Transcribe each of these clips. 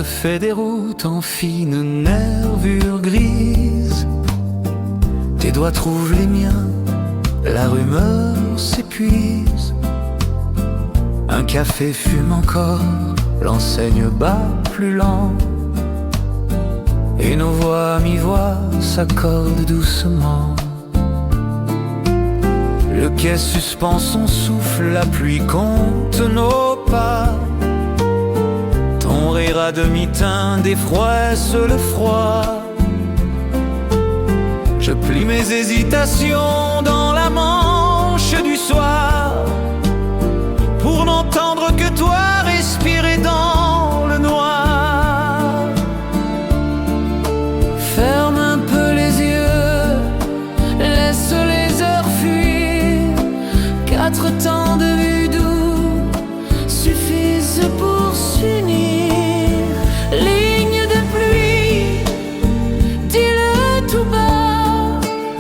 refait des routes en fine nervure grise. Tes doigts trouvent les miens, la rumeur s'épuise. Un café fume encore, l'enseigne bat plus lent, et nos voix à mi-voix s'accordent doucement. Le quai suspend son souffle, la pluie compte nos pas. Ton rire à demi-teint défroisse le froid. Je plie mes hésitations dans la manche du soir, pour n'entendre que toi respirer dans le noir. Ferme un peu les yeux, laisse les heures fuir. 4 temps de vue doux suffisent pour s'unir. Ligne de pluie, dis-le tout bas.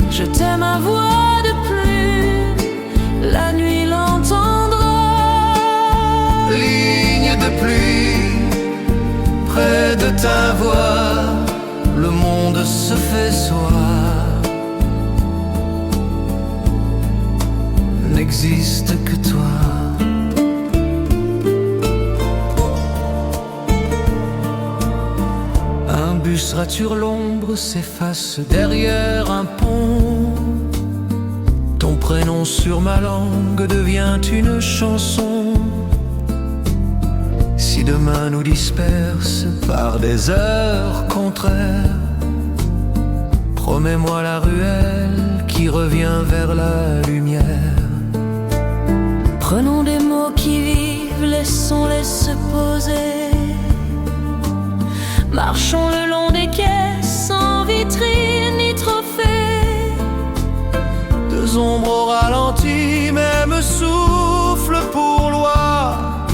Je t'aime à voix de plume, la nuit l'entendra. Ligne de pluie, près de ta voix, le monde se fait soir. N'existe que toi. Un bus rature l'ombre, s'efface derrière un pont. Ton prénom sur ma langue devient une chanson. Si demain nous disperse par des heures contraires, promets-moi la ruelle qui revient vers la lumière. Prenons des mots qui vivent, laissons-les se poser. Marchons le long des quais sans vitrine ni trophée. 2 ombres au ralenti, même souffle pour loi,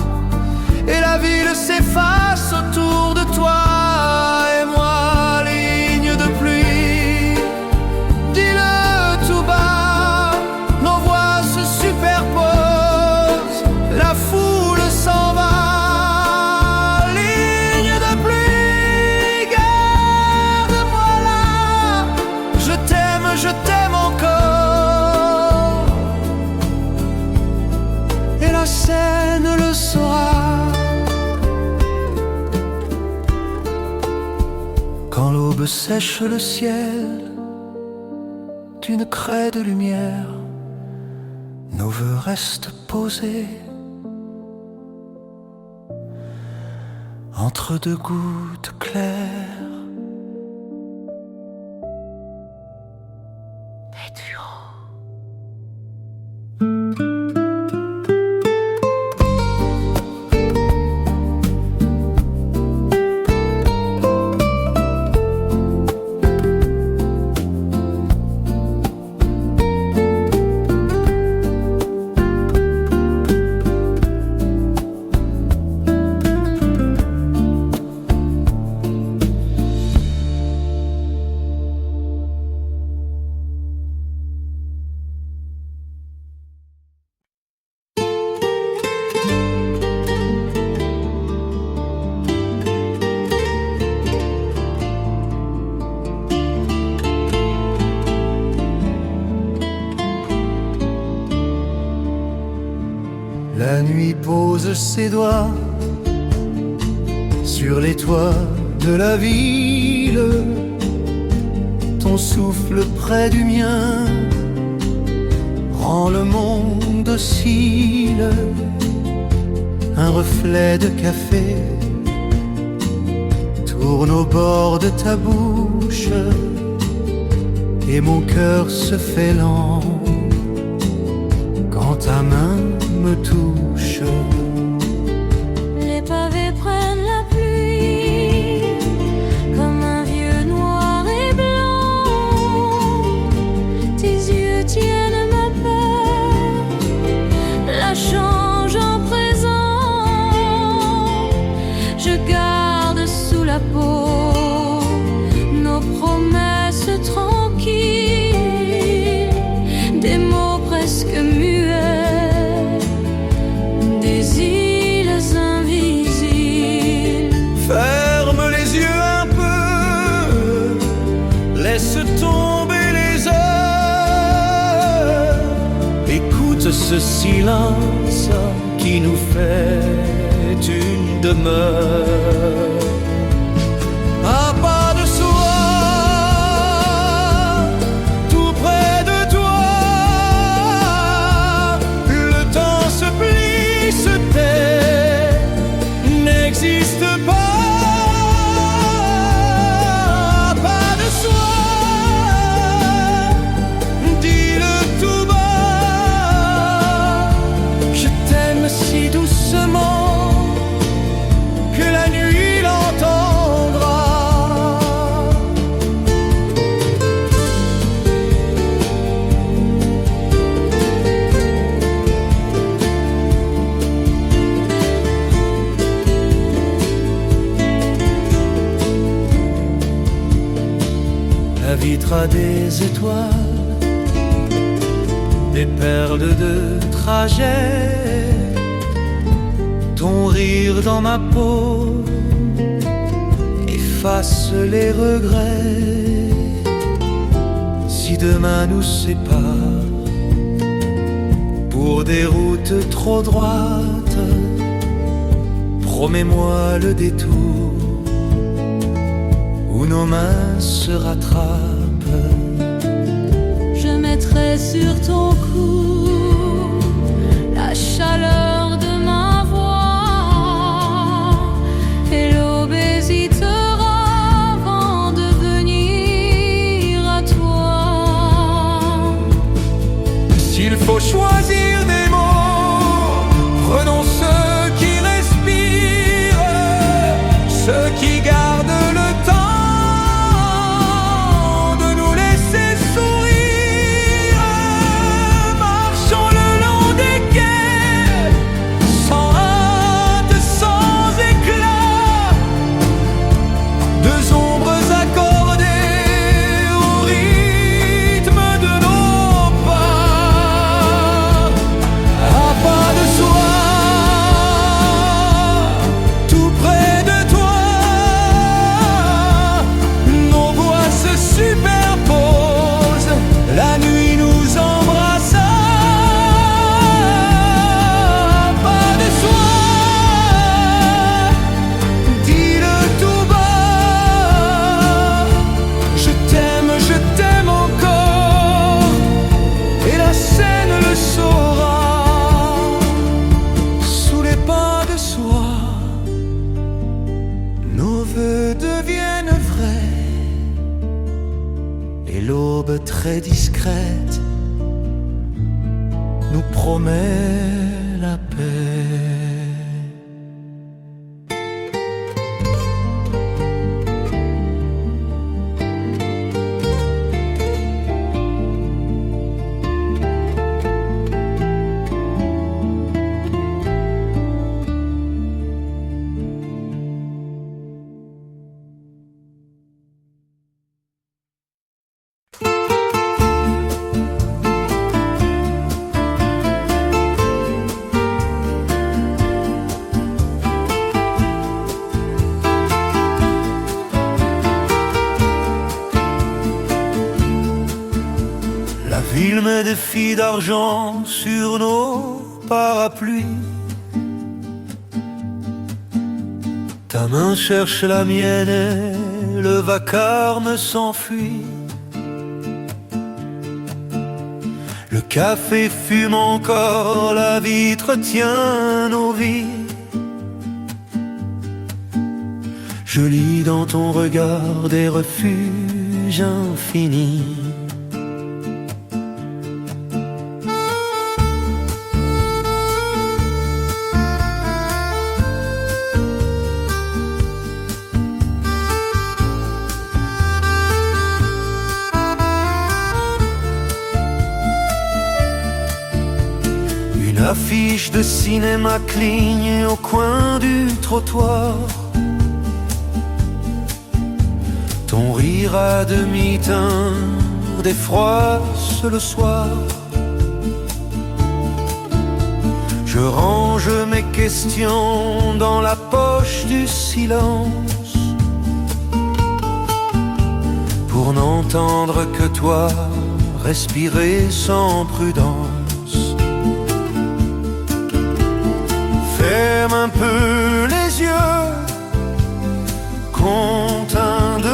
et la ville s'efface autour de toi et moi. Ligne de pluie, dis-le tout bas, nos voix se superposent, la foule s'en va. Ligne de pluie, garde-moi là, je t'aime encore, et la Seine le saura. Quand l'aube sèche le ciel d'une craie de lumière, nos vœux restent posés entre 2 gouttes claires. La nuit pose ses doigts sur les toits de la ville. Ton souffle près du mien rend le monde docile. Un reflet de café tourne au bord de ta bouche, et mon cœur se fait lent quand ta main me touche. Les pavés prennent la pluie comme un vieux noir et blanc. Tes yeux tiennent ma peur, la change en présent. Je garde sous la peau nos promesses tranquilles, des mots presque muets ce silence qui nous fait une demeure. À pas de soi, tout près de toi, le temps se plie, se tait, n'existe pas. Si doucement que la nuit l'entendra. La vitre a des étoiles, des perles de trajet. Ton rire dans ma peau efface les regrets. Si demain nous sépare pour des routes trop droites, promets-moi le détour où nos mains se rattrapent. Je mettrai sur ton cou la chaleur de ma voix, et l'aube hésitera avant de venir à toi. S'il faut choisir des mots, prenons ceux qui respirent, ceux qui gardent le temps de nous laisser sourire. Marchons le long des quais, sans hâte, sans éclat, deux ombres accordées au rythme de nos pas. À pas de soi, tout près de toi, nos voix se superposent, la nuit nous embrasse. À pas de soi, dis-le tout bas, je t'aime encore, et la scène le saura. Sous les pas de soi, nos vœux deviennent vrais, et l'aube très discrète nous promet la paix. La ville met des filles d'argent sur nos parapluies. Ta main cherche la mienne et le vacarme s'enfuit. Le café fume encore, la vitre tient nos vies. Je lis dans ton regard des refuges infinis. Une affiche de cinéma cligne au coin du trottoir. Ton rire à demi-teint défroisse le soir. Je range mes questions dans la poche du silence, pour n'entendre que toi respirer sans prudence. Ferme un peu les yeux, compte 1, 2,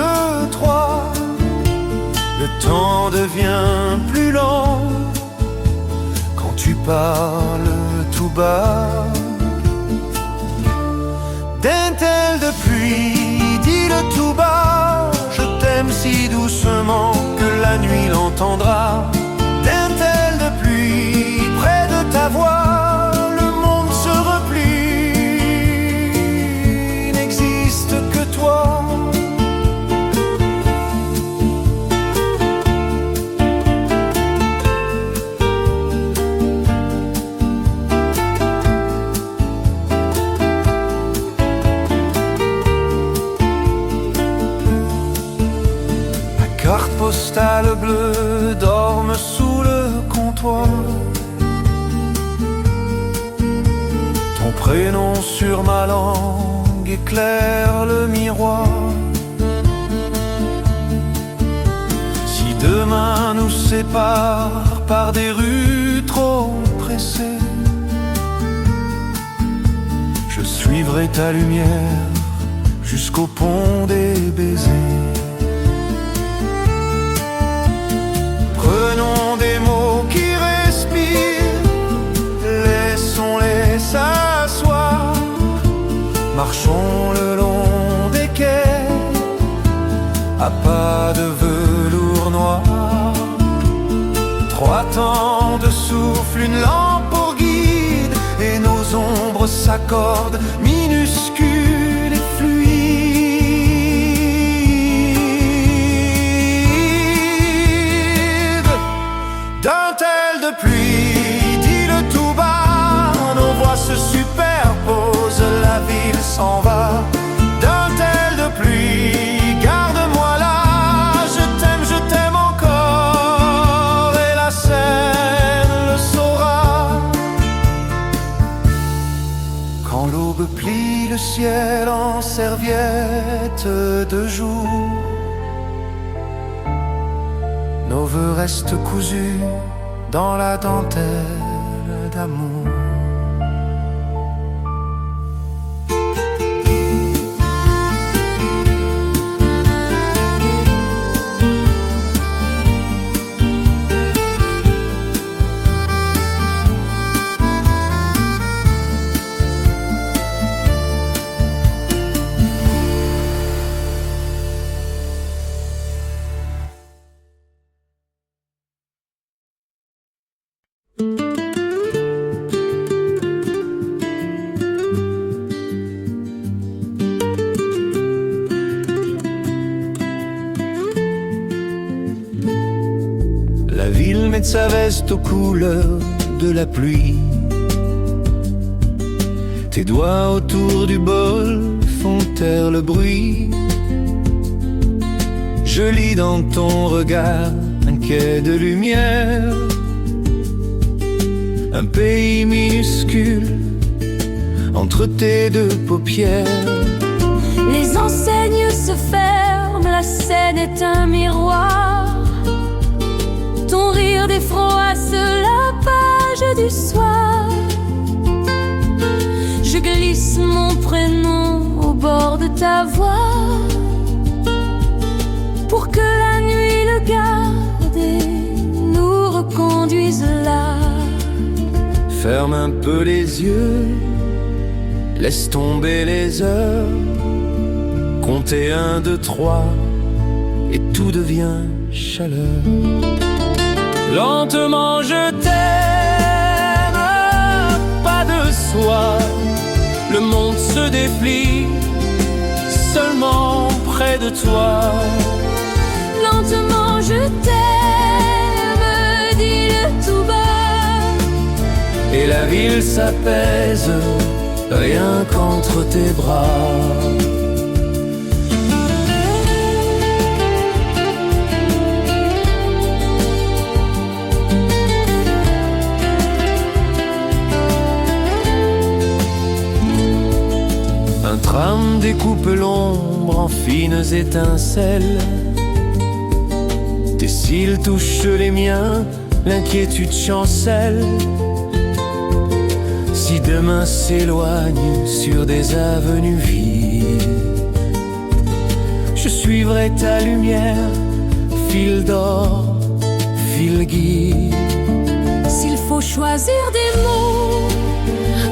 3. Le temps devient plus lent quand tu parles tout bas. Dentelle de pluie, dis-le tout bas. Je t'aime si doucement que la nuit l'entendra. Dentelle de pluie, près de ta voix, le monde se replie. N'existe que toi. Carte postale bleue dorme sous le comptoir. Ton prénom sur ma langue éclaire le miroir. Si demain nous sépare par des rues trop pressées, je suivrai ta lumière jusqu'au pont des baisers. Prenons des mots qui respirent, laissons-les s'asseoir. Marchons le long des quais, à pas de velours noir. 3 temps de souffle, une lampe pour guide, et nos ombres s'accordent, minuscules et fluides. Dentelle de pluie, dis-le tout bas. Nos voix se superposent, la ville s'en va. Dentelle de pluie, garde-moi là. Je t'aime encore, et la scène le saura. Quand l'aube plie le ciel en serviette de jour, nos vœux restent cousus dans la dentelle d'amour. La ville met sa veste aux couleurs de la pluie. Tes doigts autour du bol font taire le bruit. Je lis dans ton regard un quai de lumière, un pays minuscule entre tes 2 paupières. Les enseignes se ferment, la scène est un miroir. Ton rire défroisse la page du soir. Je glisse mon prénom au bord de ta voix, pour que la nuit le garde et nous reconduise là. Ferme un peu les yeux, laisse tomber les heures. Comptez 1, 2, 3, et tout devient chaleur. Lentement je t'aime, pas de soi. Le monde se déplie, seulement près de toi. Lentement je t'aime, dis-le tout bas. Et la ville s'apaise, rien qu'entre tes bras. Un tram découpe l'ombre en fines étincelles. Tes cils touchent les miens, l'inquiétude chancelle. Si demain s'éloigne sur des avenues vides, je suivrai ta lumière, fil d'or, fil guide. S'il faut choisir des mots,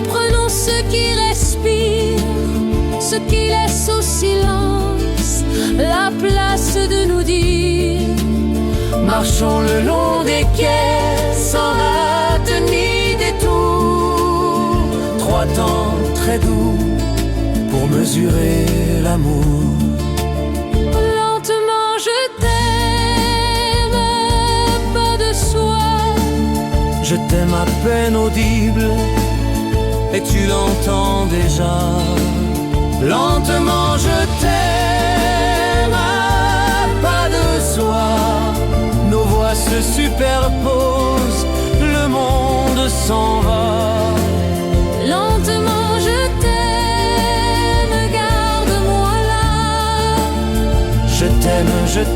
prenons ceux qui respirent, ceux qui laissent au silence la place de nous dire. Marchons le long des quais sans hâte ni détour. Trois temps très doux pour mesurer l'amour. Lentement je t'aime, pas de soi. Je t'aime à peine audible et tu l'entends déjà. Lentement je t'aime à pas de soi. Nos voix se superposent, le monde s'en va. Lentement je t'aime, garde-moi là. Je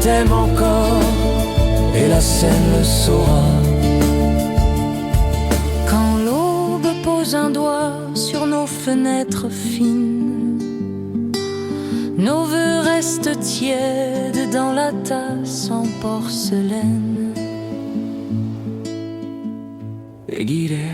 t'aime encore, et la scène le saura. Quand l'aube pose un doigt sur nos fenêtres fines, nos vœux restent tièdes dans la tasse en porcelaine. Et guidé.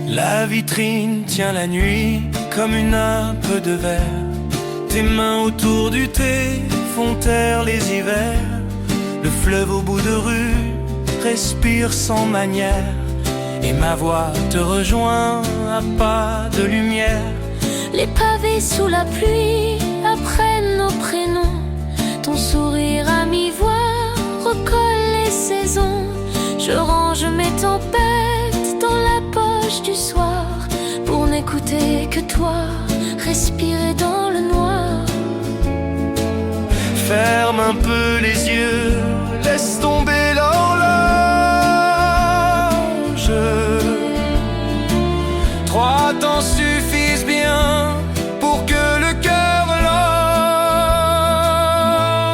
La vitrine tient la nuit comme une nappe de verre. Tes mains autour du thé font taire les hivers. Le fleuve au bout de rue respire sans manière. Et ma voix te rejoint à pas de lumière. Les pavés sous la pluie apprennent nos prénoms. Ton sourire à mi-voix recolle les saisons. Je range mes tempêtes dans la poche du soir pour n'écouter que toi, respirer dans le noir. Ferme un peu les yeux, laisse tomber l'horloge. 3 temps suffisent bien pour que le cœur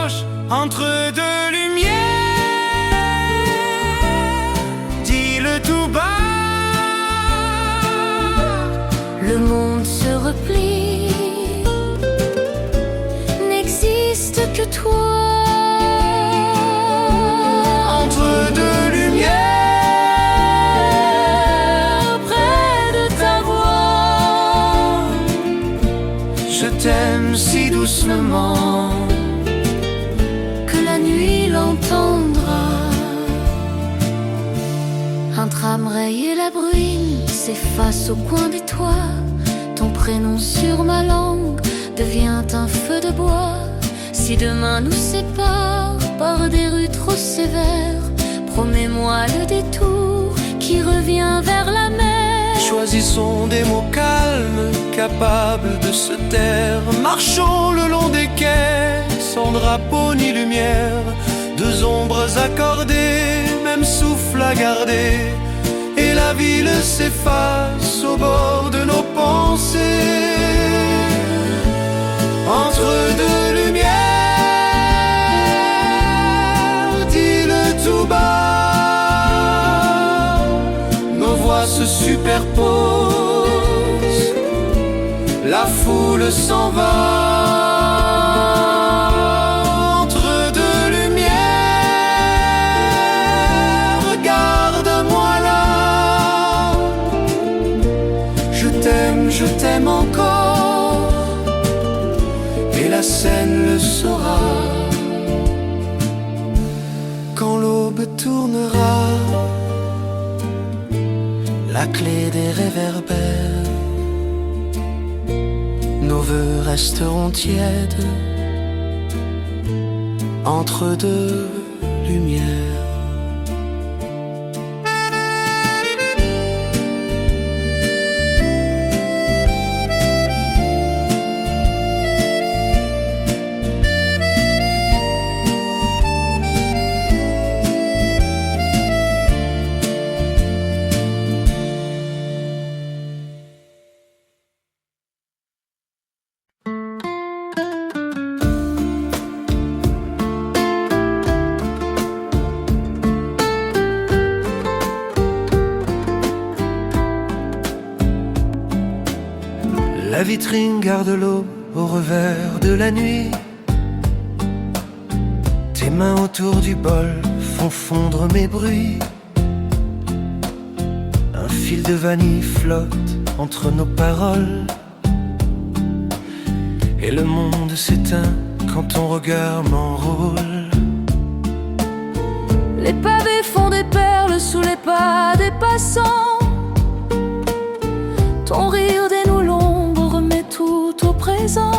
loge. Entre deux lumières, dis-le tout bas. Le monde se replie, n'existe que toi. Entre deux lumières, Près de ta voix, je t'aime si doucement que la nuit l'entendra. Un tram rayé la bruine s'efface au coin des toits. Ton prénom sur ma langue devient un feu de bois. Si demain nous sépare par des rues trop sévères, promets-moi le détour qui revient vers la mer. Choisissons des mots calmes, capables de se taire. Marchons le long des quais, sans drapeau ni lumière. 2 ombres accordées, même souffle à garder. Et la ville s'efface au bord de nos pensées. Entre 2 lumières, dis-le tout bas. Nos voix se superposent, la foule s'en va. Entre 2 lumières, regarde-moi là. je t'aime encore, et la scène le saura. Quand l'aube tournera, la clé des réverbères, nos vœux resteront tièdes entre deux lumières. La vitrine garde l'eau au revers de la nuit. Tes mains autour du bol font fondre mes bruits. Un fil de vanille flotte entre nos paroles, et le monde s'éteint quand ton regard m'enrôle. Les pavés font des perles sous les pas des passants. Ton rire dénoue l'ombre, remet tout au présent.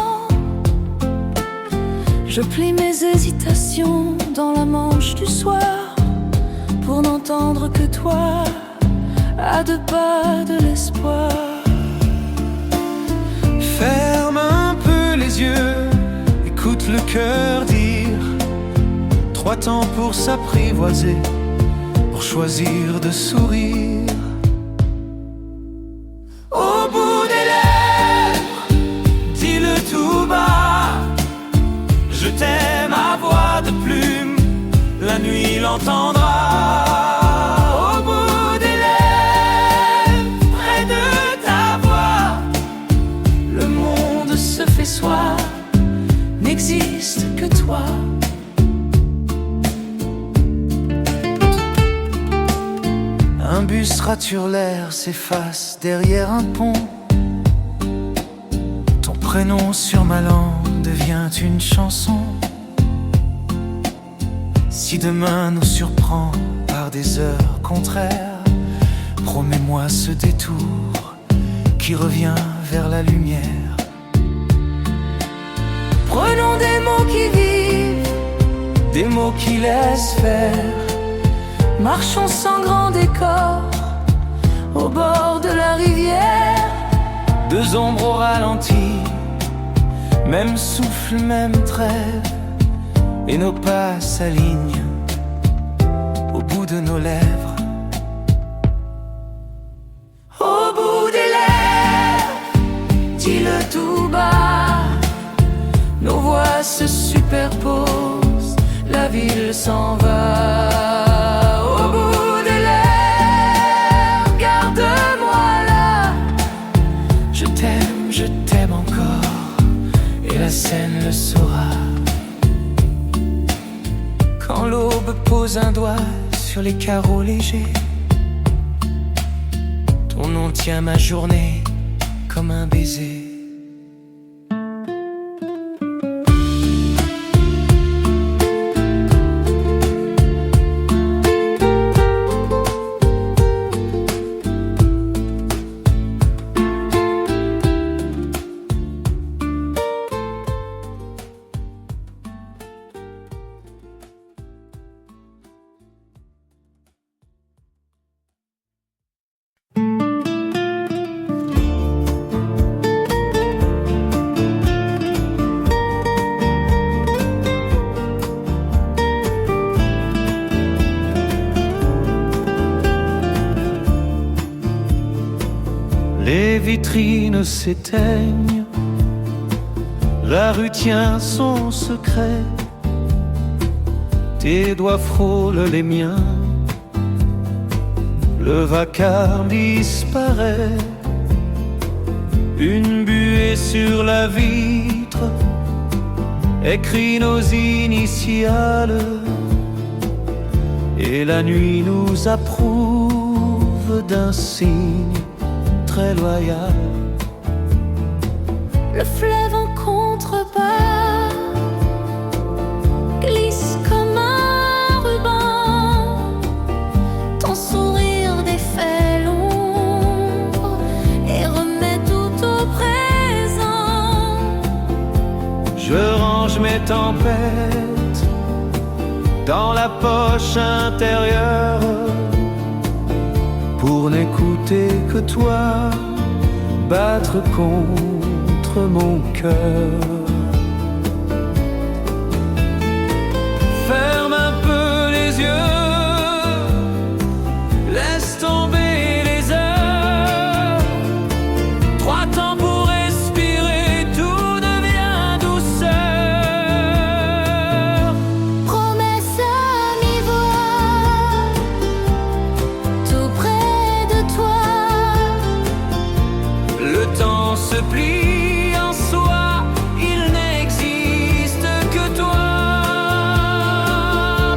Je plie mes hésitations dans la manche du soir, pour n'entendre que toi, à deux pas de l'espoir. Ferme un peu les yeux, écoute le cœur dire. 3 temps pour s'apprivoiser, pour choisir de sourire. Au bout des lèvres, dis-le tout bas. Je t'aime à voix de plume, la nuit l'entendra. Au bout des lèvres, près de ta voix, le monde se fait soi, n'existe que toi. Un bus rature l'air, s'efface derrière un pont. Ton prénom sur ma langue devient une chanson. Si demain nous surprend par des heures contraires, promets-moi ce détour qui revient vers la lumière. Prenons des mots qui vivent, des mots qui laissent faire. Marchons sans grand décor, au bord de la rivière. 2 ombres au ralenti, même souffle, même trêve, et nos pas s'alignent au bout de nos lèvres. Au bout des lèvres, dis-le tout bas. Nos voix se superposent, la ville s'en va. Je t'aime encore, et la scène le saura. Quand l'aube pose un doigt sur les carreaux légers, ton nom tient ma journée comme un baiser. Les vitrines s'éteignent, la rue tient son secret. Tes doigts frôlent les miens, le vacarme disparaît. Une buée sur la vitre écrit nos initiales, et la nuit nous approuve d'un signe très loyal. le fleuve en contrebas glisse comme un ruban. Ton sourire défait l'ombre et remet tout au présent. Je range mes tempêtes dans la poche intérieure pour n'écouter que toi battre contre mon cœur. Ferme un peu les yeux, laisse tomber les heures. 3 temps pour respirer, tout devient douceur. Promesse à mi-voix, tout près de toi. Le temps se plie en soi, il n'existe que toi.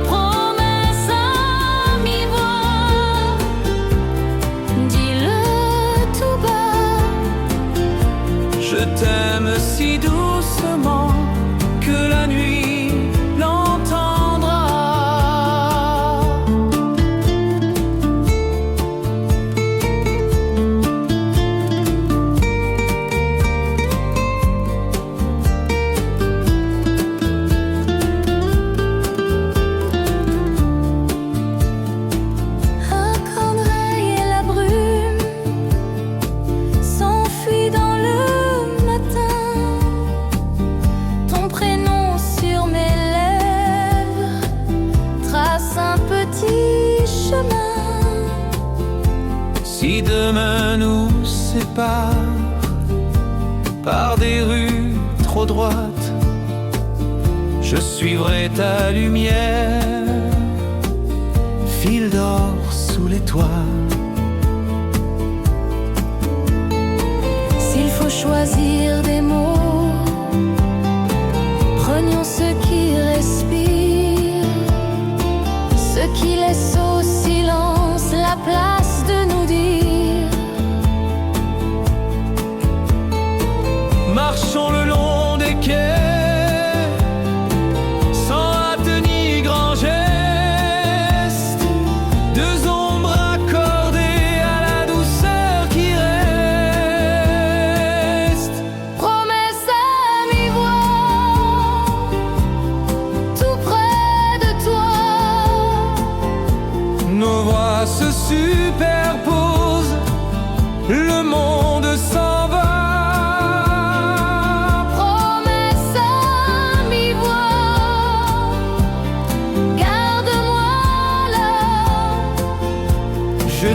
Promesse à mi-voix, dis-le tout bas. Je t'aime si doucement que la nuit l'entendra. Un corneille et la brume s'enfuient dans le matin. Ton prénom sur mes lèvres trace un petit chemin. Si demain nous sépare par des rues trop droites, je suivrai ta lumière, fil d'or sous les toits. S'il faut choisir des mots, prenions ceux qui respirent, ceux qui laissent au silence la place de nous dire. Marchons le long des quais, sans hâte ni grand geste. 2 ombres accordées à la douceur qui reste. Promesse à mi-voix, tout près de toi. Nos voix se superposent, le monde s'en va. Promesse à mi-voix, garde-moi là. Je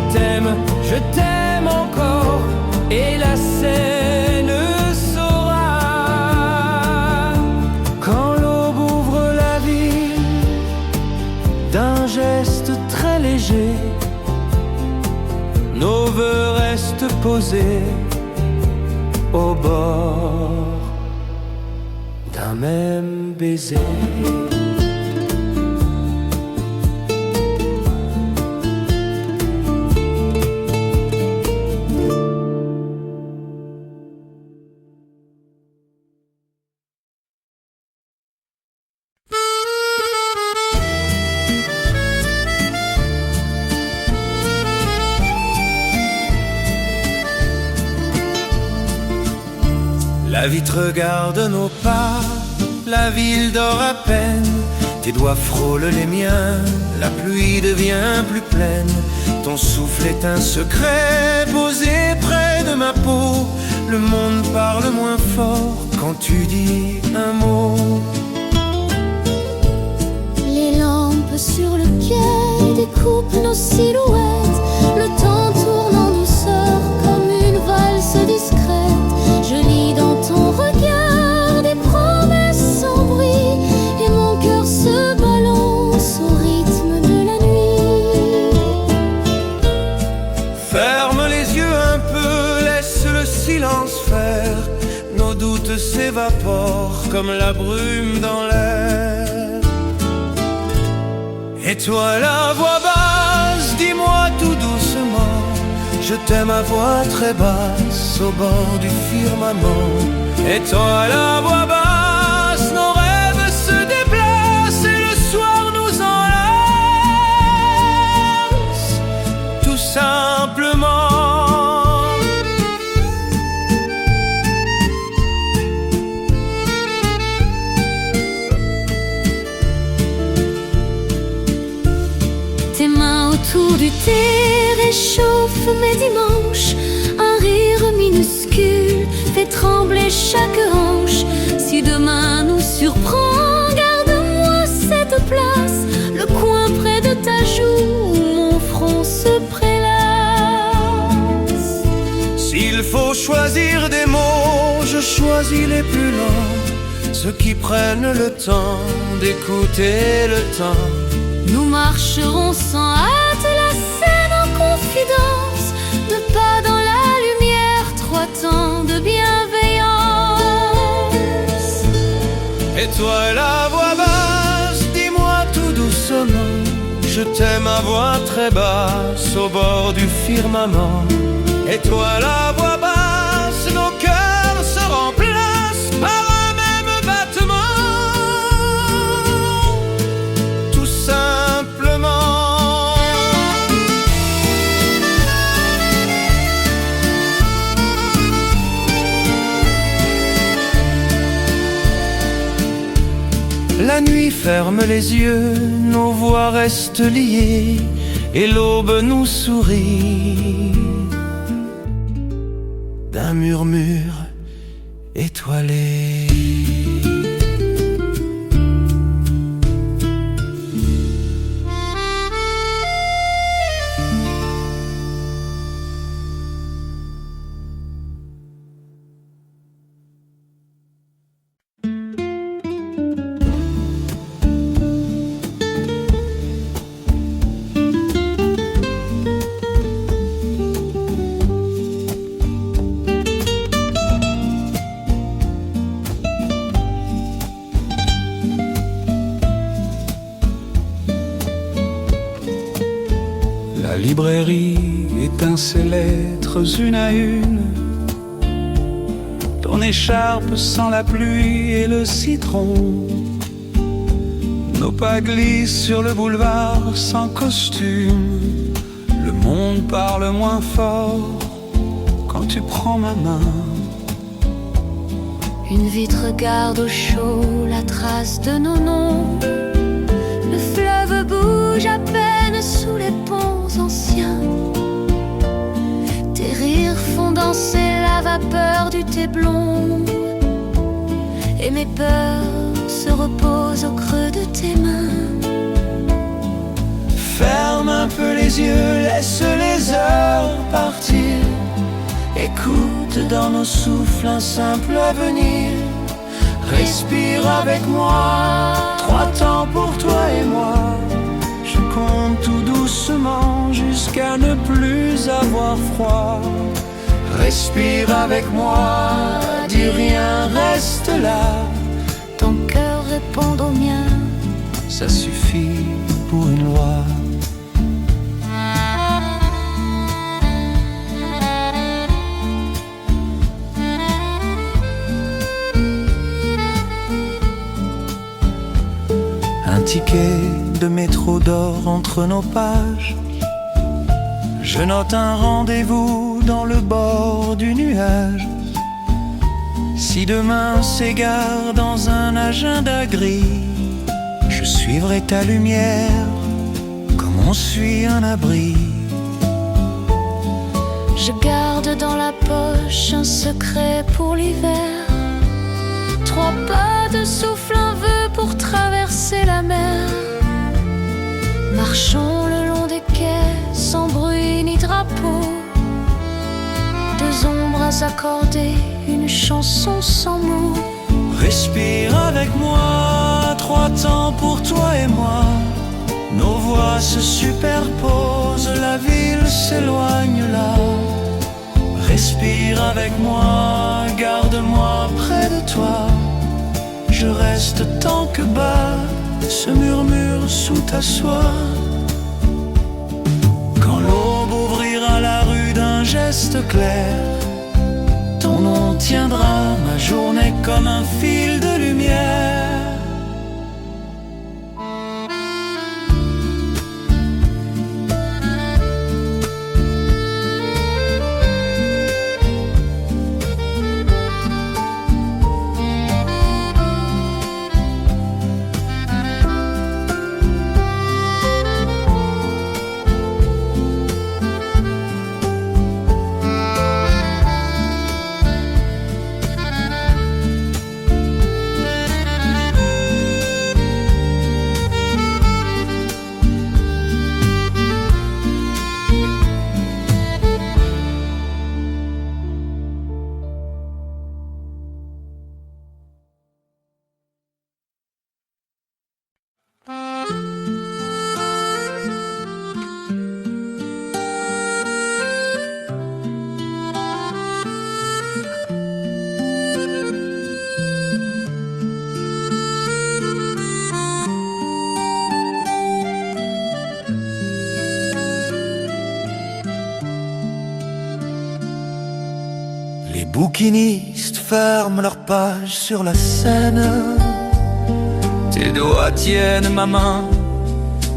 t'aime encore, et la scène saura. Quand l'aube ouvre la ville d'un geste très léger, nos vœux restent posés au bord d'un même baiser. La vitre regarde nos pas, la ville dort à peine. Tes doigts frôlent les miens, la pluie devient plus pleine. Ton souffle est un secret posé près de ma peau. Le monde parle moins fort quand tu dis un mot. Les lampes sur le quai découpent nos silhouettes. Le temps tourne en douceur comme une valse discrète. Je lis dans ton regard des promesses sans bruit, et mon cœur se balance au rythme de la nuit. Ferme les yeux un peu, laisse le silence faire. Nos doutes s'évaporent comme la brume dans l'air. Et toi la voix basse, dis-moi tout doucement, je t'aime à voix très basse au bord du firmament. Et toi la voix basse, nos rêves se déplacent et le soir nous enlace, tout simplement. Tes mains autour du thé réchauffent mes dimanches. Un rire minuscule fait trembler chaque hanche. Si demain nous surprend, garde-moi cette place, le coin près de ta joue où mon front se prélasse. S'il faut choisir des mots, je choisis les plus lents, ceux qui prennent le temps d'écouter le temps. Nous marcherons sans hâte la scène en confidence, de pas dans la lumière, 3 temps de bienveillance. Et toi la voix basse, dis-moi tout doucement, je t'aime à voix très basse au bord du firmament. Et toi la voix basse, nos cœurs se remplacent par un même battement, tout simplement. La nuit ferme les yeux, nos voix restent liées et l'aube nous sourit d'un murmure étoilé. La librairie éteint ses lettres une à une. Ton écharpe sent la pluie et le citron. Nos pas glissent sur le boulevard sans costume. Le monde parle moins fort quand tu prends ma main. Une vitre garde au chaud la trace de nos noms. Le fleuve bouge à peine sous les ponts anciens. Tes rires font danser la vapeur du thé blond. Et mes peurs se reposent au creux de tes mains. Ferme un peu les yeux, laisse les heures partir. Écoute dans nos souffles un simple avenir. Respire avec moi, 3 temps pour toi et moi. Je compte tout doucement jusqu'à ne plus avoir froid. Respire avec moi, dis rien, reste là. Ton cœur répond au mien. Ça suffit pour une loi. Un ticket de métro d'or entre nos pages. Je note un rendez-vous dans le bord du nuage. Si demain s'égare dans un agenda gris, je suivrai ta lumière comme on suit un abri. Je garde dans la poche un secret pour l'hiver. 3 pas de souffle, un vœu pour traverser la mer. Marchons le long des quais sans bruit ni drapeau. 2 ombres accordées, une chanson sans mots. Respire avec moi, 3 temps pour toi et moi. Nos voix se superposent, la ville s'éloigne là. Respire avec moi, garde-moi près de toi. Je reste tant que bat ce murmure sous ta soie. Quand l'aube ouvrira la rue d'un jet clair. Ton nom tiendra ma journée comme un fil de lumière. Les bouquinistes ferment leurs pages sur la scène. Tes doigts tiennent ma main,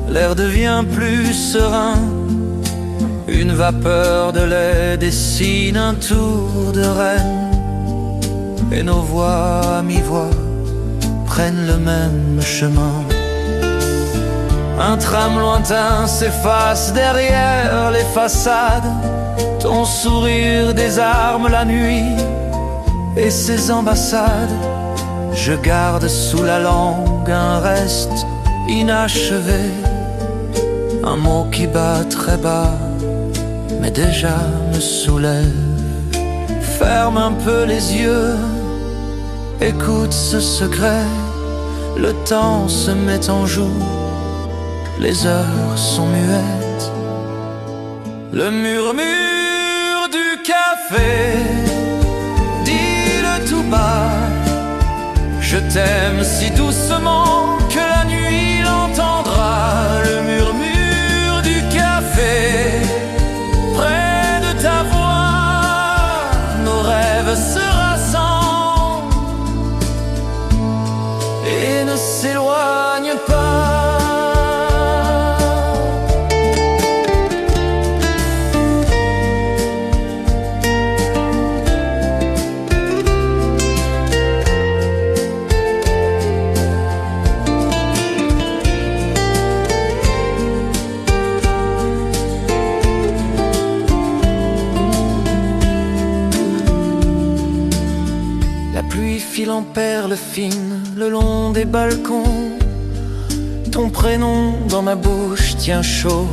l'air devient plus serein. Une vapeur de lait dessine un tour de reine. Et nos voix à mi-voix prennent le même chemin. Un tram lointain s'efface derrière les façades. Ton sourire désarme la nuit et ses ambassades. Je garde sous la langue un reste inachevé, un mot qui bat très bas mais déjà me soulève. Ferme un peu les yeux, écoute ce secret. Le temps se met en joue, les heures sont muettes. Le murmure du café, dis-le tout bas. Je t'aime si doucement que la nuit l'entendra. Le murmure du café, près de ta voix, nos rêves se rassemblent et ne s'éloignent pas. File en perles fines le long des balcons. Ton prénom dans ma bouche tient chaud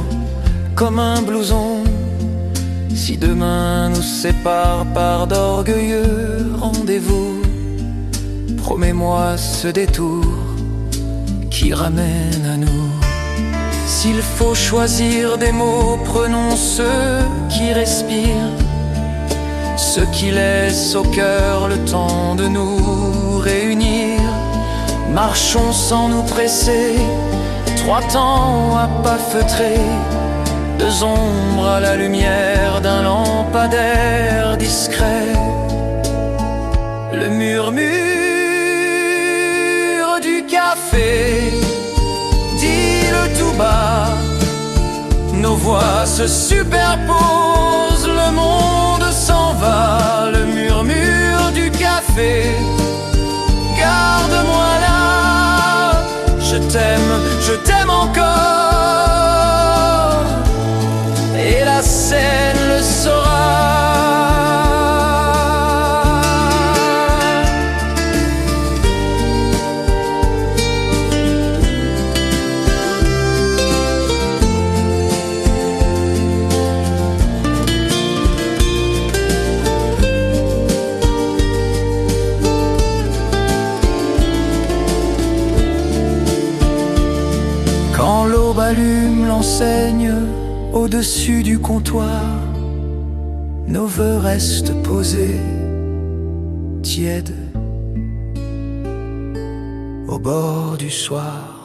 comme un blouson. Si demain nous sépare par d'orgueilleux rendez-vous, promets-moi ce détour qui ramène à nous. S'il faut choisir des mots, prenons ceux qui respirent, ceux qui laissent au cœur le temps de nous réunir. Marchons sans nous presser, 3 temps à pas feutrer, 2 ombres à la lumière d'un lampadaire discret. Le murmure du café, dis-le tout bas. Nos voix se superposent, le monde s'en va. Le murmure du café, garde-moi là. Je t'aime encore, et la scène le saura. Quand l'aube allume l'enseigne au-dessus du comptoir, nos vœux restent posés, tièdes, au bord du soir.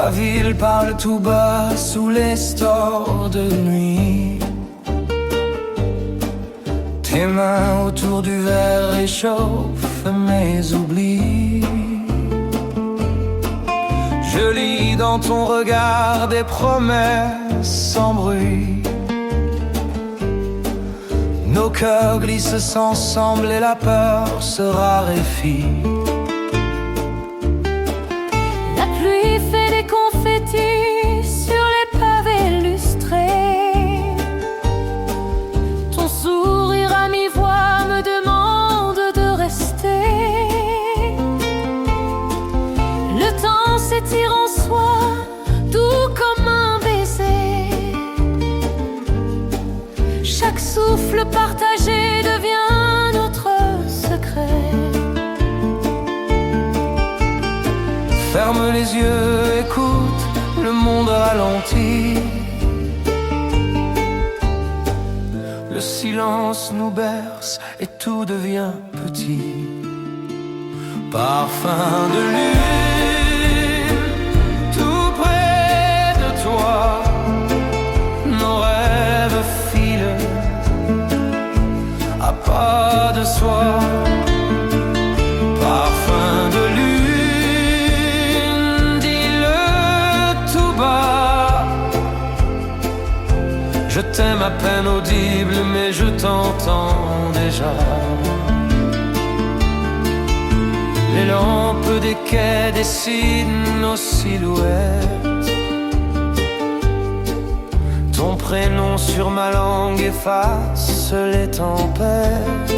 La ville parle tout bas sous les stores de nuit. Tes mains autour du verre réchauffent mes oublis. Je lis dans ton regard des promesses sans bruit. Nos cœurs glissent ensemble et la peur se raréfie. La pluie fait des confettis sur les pavés lustrés. Ton sourire à mi-voix me demande de rester. Le temps s'étire en soi, doux comme un baiser. Chaque souffle partagé devient notre secret. Ferme les yeux, écoute, le monde ralentit. Le silence nous berce et tout devient petit. Parfum de lune, tout près de toi. Nos rêves filent à pas de soi. Parfum de lune, dis-le tout bas. Je t'aime à peine audible, mais je t'entends déjà. Les lampes des quais dessinent nos silhouettes. Ton prénom sur ma langue efface les tempêtes.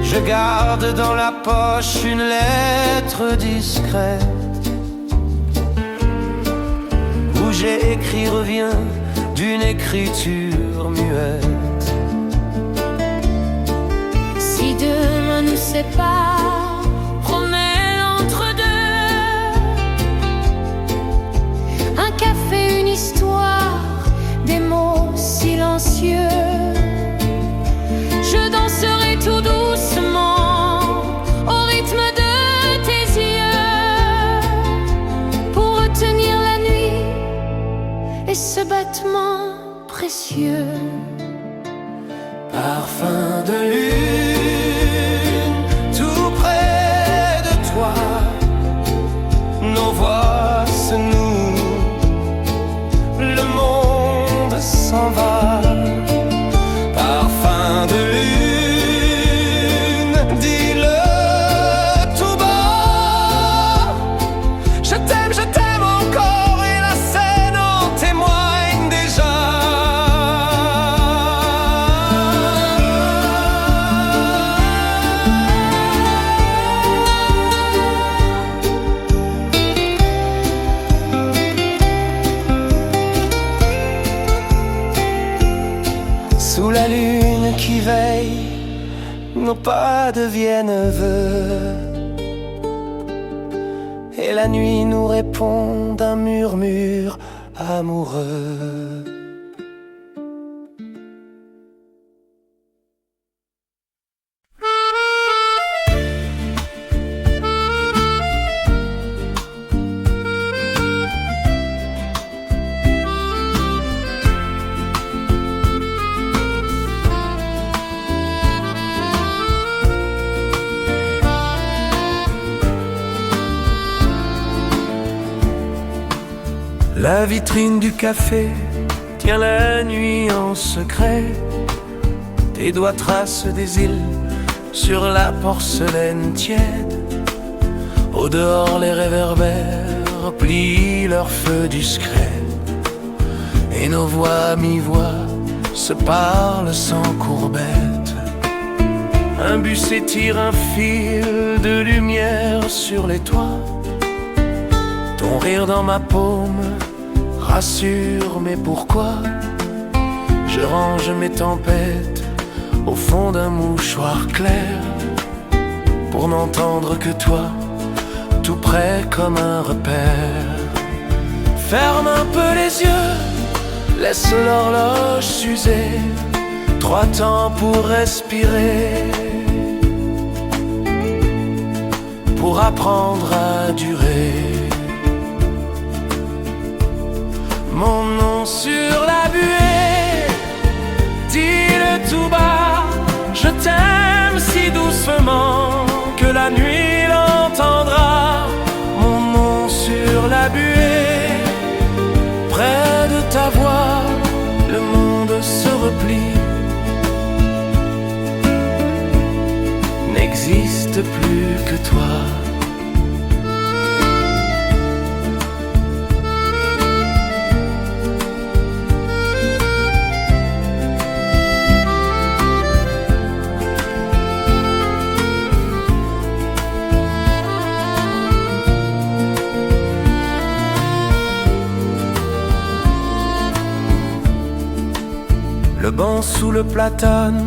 Je garde dans la poche une lettre discrète où j'ai écrit reviens d'une écriture muette. Si demain nous sépare, promets l'entre-deux. Un café, une histoire, des mots silencieux. Je danserai tout doucement au rythme de tes yeux pour retenir la nuit et ce battement précieux. Parfum de lune, tout près de toi. Nos voix se nouent, le monde s'en va. Parfum de lune, dis-le tout bas. Je t'aime encore et la scène en témoigne déjà. Sous la lune qui veille, nos pas deviennent vœux. Et la nuit nous répond d'un murmure amoureux. La vitrine du café tient la nuit en secret. Tes doigts tracent des îles sur la porcelaine tiède. Au dehors les réverbères plient leur feu discret. Et nos voix à mi-voix se parlent sans courbette. Un bus étire un fil de lumière sur les toits. Ton rire dans ma paume rassure, mais pourquoi? Je range mes tempêtes au fond d'un mouchoir clair pour n'entendre que toi, tout près comme un repère. Ferme un peu les yeux, laisse l'horloge s'user. 3 temps pour respirer, pour apprendre à durer. mon nom sur la buée. Dis-le tout bas, je t'aime si doucement que la nuit l'entendra. Mon nom sur la buée, près de ta voix, le monde se replie, n'existe plus que toi. Le banc sous le platane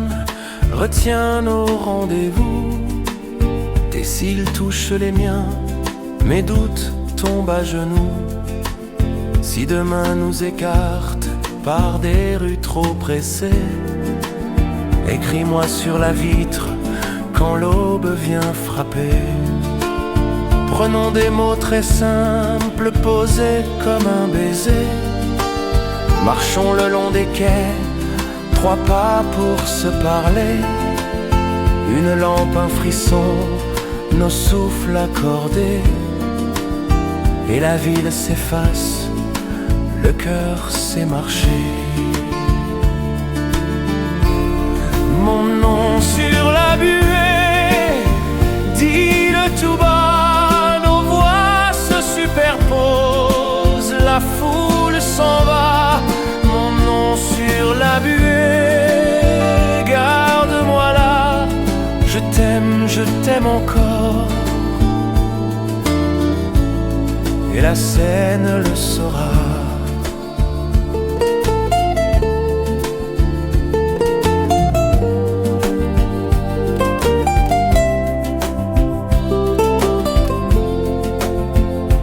retient nos rendez-vous. Tes cils touchent les miens, mes doutes tombent à genoux. Si demain nous écarte par des rues trop pressées, écris-moi sur la vitre quand l'aube vient frapper. Prenons des mots très simples, posés comme un baiser. Marchons le long des quais, 3 pas pour se parler. Une lampe, un frisson, nos souffles accordés. Et la ville s'efface, le cœur sait marcher. Mon nom sur la buée, dis-le tout bas, nos voix se superposent, la foule s'en va. Mon nom sur la buée, garde-moi là, je t'aime encore. Et la Seine le saura.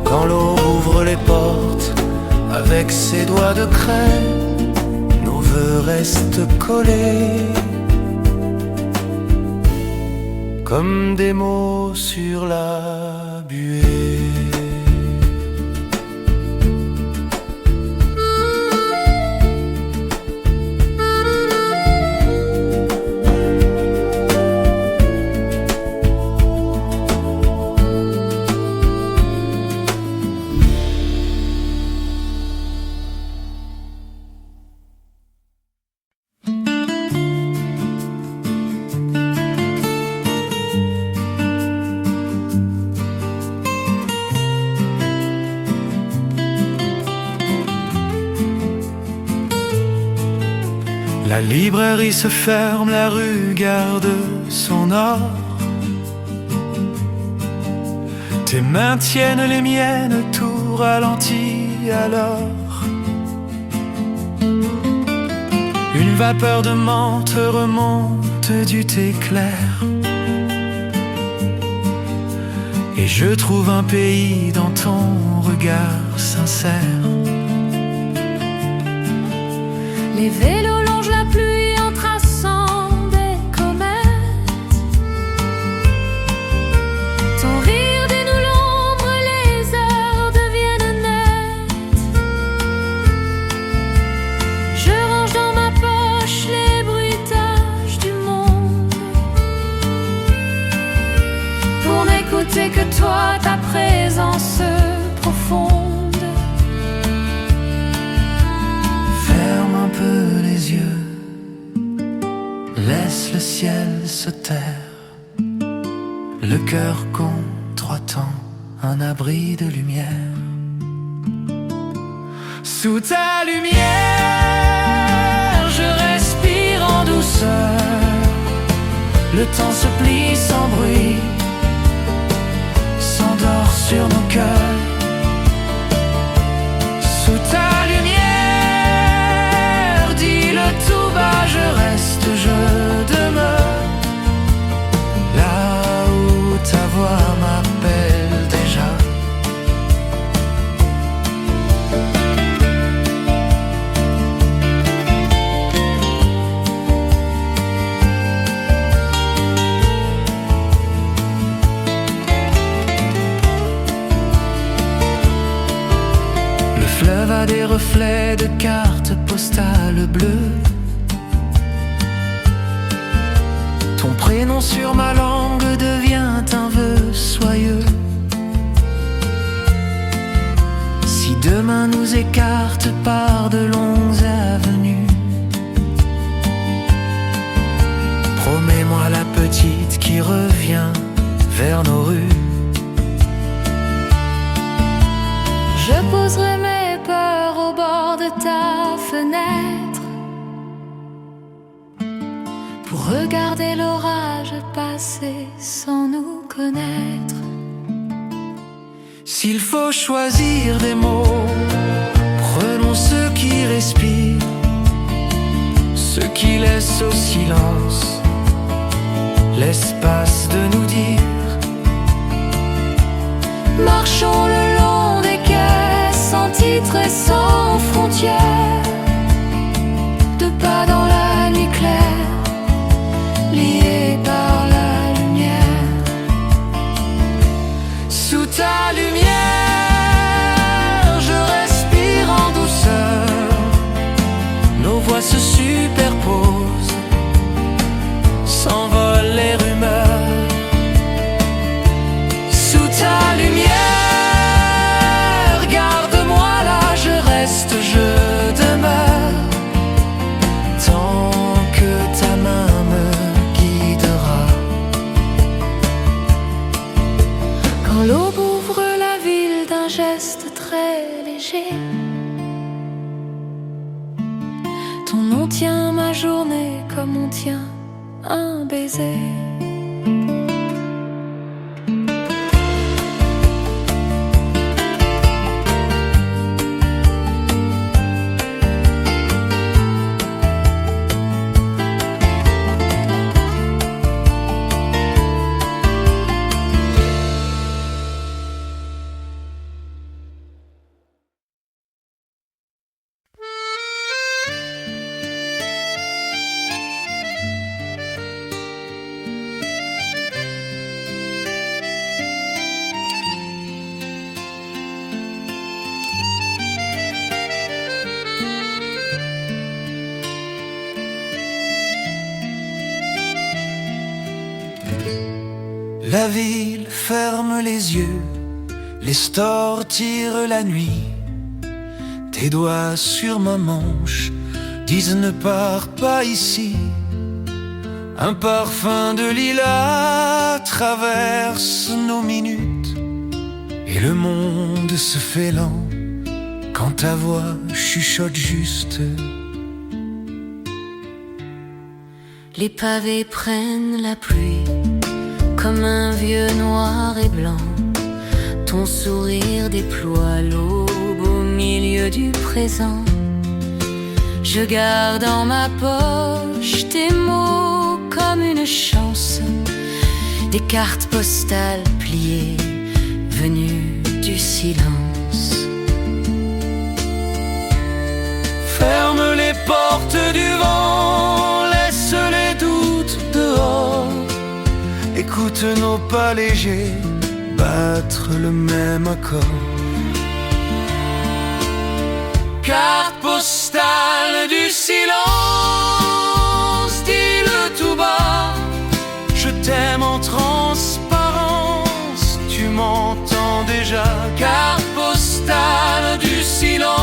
Quand l'eau ouvre les portes avec ses doigts de craie, nos vœux restent collés comme des mots sur la buée. La librairie se ferme, la rue garde son or. Tes mains tiennent les miennes, tout ralentit alors. Une vapeur de menthe remonte du thé clair. Et je trouve un pays dans ton regard sincère. Les vélos longent la pluie en traçant des comètes. Ton rire dénoue l'ombre, les heures deviennent nettes. Je range dans ma poche les bruitages du monde, pour n'écouter que toi, ta présence profonde. Les yeux, laisse le ciel se taire, le cœur contre-temps, un abri de lumière. Sous ta lumière, je respire en douceur, le temps se plie sans bruit, s'endort sur nos cœurs. Sous ta tout bas, je reste, je demeure là où ta voix m'appelle déjà. des reflets de cartes postales bleues. Ton prénom sur ma langue devient un vœu soyeux. Si demain nous écarte par de longues avenues, promets-moi la petite qui revient vers nos rues. Je poserai mes peurs au bord de ta fenêtre pour regarder l'orage passer sans nous connaître. S'il faut choisir des mots, prenons ceux qui respirent, ceux qui laissent au silence l'espace de nous dire. Marchons le long des quais, sans titre et sans frontières, de pas dans la nuit claire, liés par la lumière. Sous ta lumière, je respire en douceur, nos voix se superposent, s'envolent les rumeurs. Sous ta lumière, garde-moi là, je reste, je demeure, tant que ta main me guidera. Quand l'aube ouvre la ville d'un geste très léger, ton nom tient ma journée comme on tient un baiser. La ville ferme les yeux, les stores tirent la nuit. Tes doigts sur ma manche disent ne pars pas ici. Un parfum de lilas traverse nos minutes, et le monde se fait lent quand ta voix chuchote juste. Les pavés prennent la pluie comme un vieux noir et blanc. Ton sourire déploie l'aube au milieu du présent. Je garde en ma poche tes mots comme une chance, des cartes postales pliées venues du silence. Ferme les portes du vent, laisse les doutes dehors. Écoute nos pas légers battre le même accord. Carte postale du silence, dis-le tout bas. Je t'aime en transparence, tu m'entends déjà. Carte postale du silence,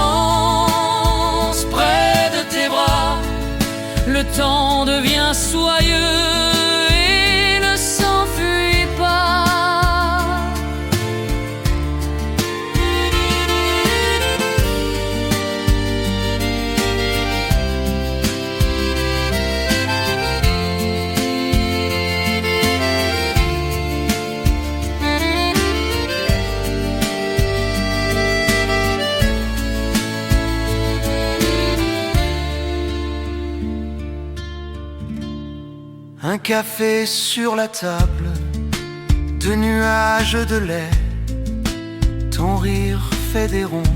près de tes bras, le temps devient soyeux. Un café sur la table, de nuages de lait. Ton rire fait des ronds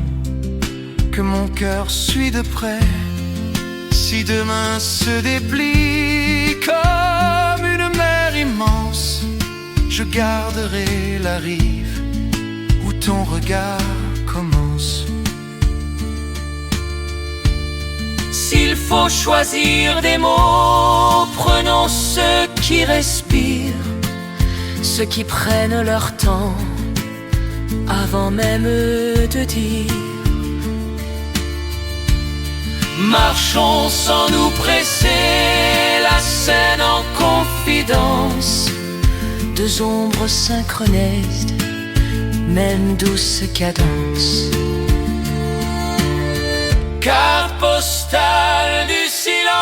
que mon cœur suit de près. Si demain se déplie comme une mer immense, je garderai la rive où ton regard commence. Il faut choisir des mots, prenons ceux qui respirent, ceux qui prennent leur temps avant même de dire. Marchons sans nous presser, la scène en confidence. Deux ombres synchronisent, même douce cadence. Carte postale du silence,